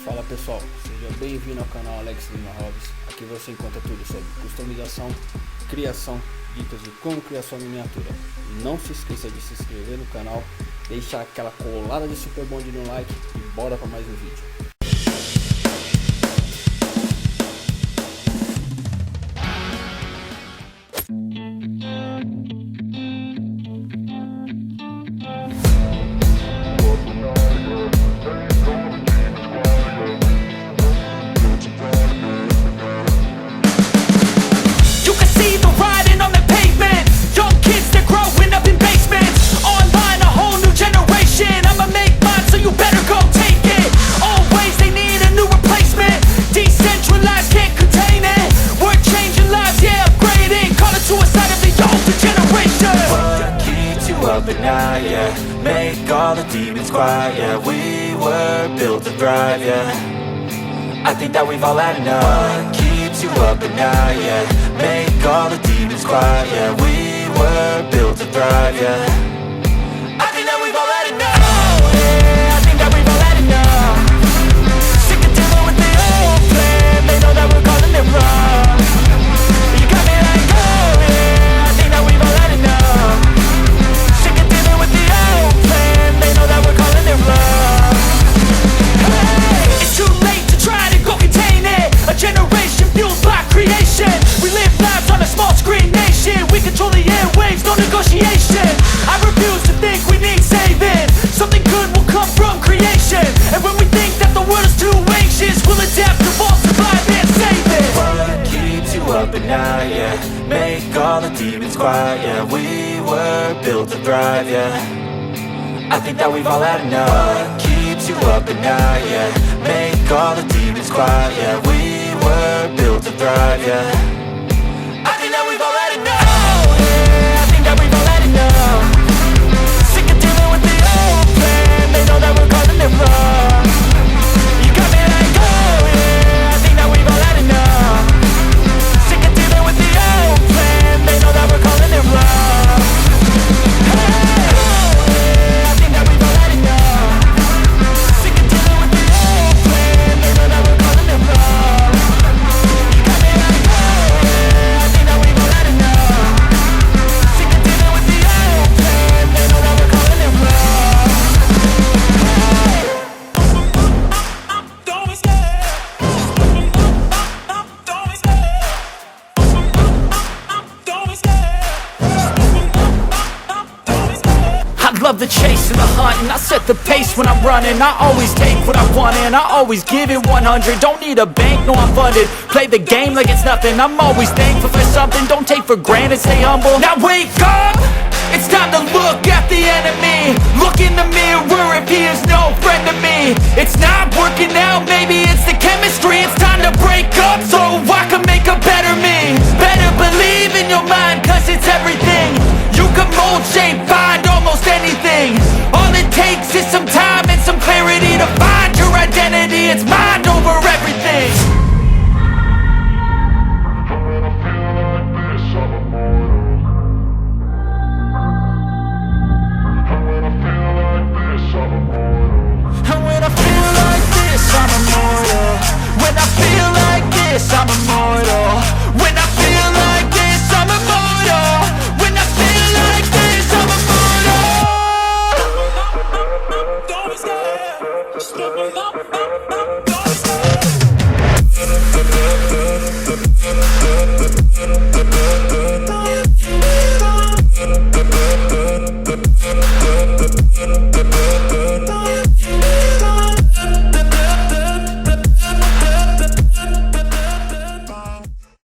Fala pessoal, seja bem-vindo ao canal Alex Lima Hobbs. Aqui você encontra tudo sobre customização, criação, dicas de como criar sua miniatura. E não se esqueça de se inscrever no canal, deixar aquela colada de super bonde no like e bora para mais um vídeo. Yeah, make all the demons quiet. Yeah, we were built to thrive. Yeah, I think that we've all had enough. What keeps you up at night? Yeah, make all the demons quiet. Yeah, we were built to thrive. Yeah, I think that we've all had enough. Oh, yeah, I think that we've all had enough. Sick of dealing with the old plan. They know that we're calling it wrong. You got me like, oh yeah, I think that we've all had enough. They know that we're calling it love. Hey, it's too late to try to go contain it. A generation fueled by creation. We live lives on a small screen nation. We control the airwaves, no negotiation. I refuse to think we need saving. Something good will come from creation. And when we think that the world is too anxious, we'll adapt, evolve, survive and save it. What keeps you up at night? Yeah, make all the demons quiet. Yeah, we were built to thrive. Yeah, I think that we've all had enough. What keeps you up at night? Yeah, make all the demons quiet. Yeah, we were built to thrive. Yeah, I think that we've all had enough. Oh yeah, I think that we've all had enough. Sick of dealing with the old plan. They know that we're calling it wrong. You got me like, oh yeah, I think that we've all had enough. Sick of dealing with the old plan. They know that we're calling it wrong. Love the chase and the hunt, and I set the pace when I'm running. I always take what I want and I always give it 100. Don't need a bank, no I'm funded. Play the game like it's nothing. I'm always thankful for something. Don't take for granted, stay humble. Now wake up! It's time to look at the enemy. Look in the mirror if he is no friend to me. It's not working out, man.